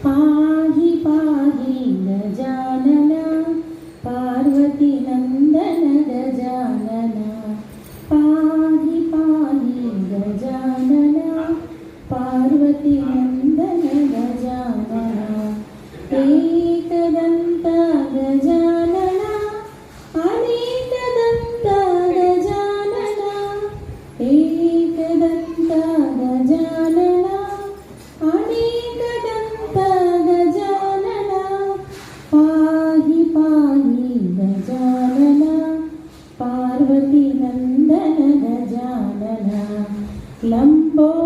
पाहि पाहि गजानन पार्वती नंदन गजानन पाहि पाहि गजानन पार्वती नंदन गजानन एकदंत गजानन अनेकदंत गजानन एकदंत गजानन अनेकदंत गजानन पाहि पाहि गजानन पार्वती नंदन गजानन लंबो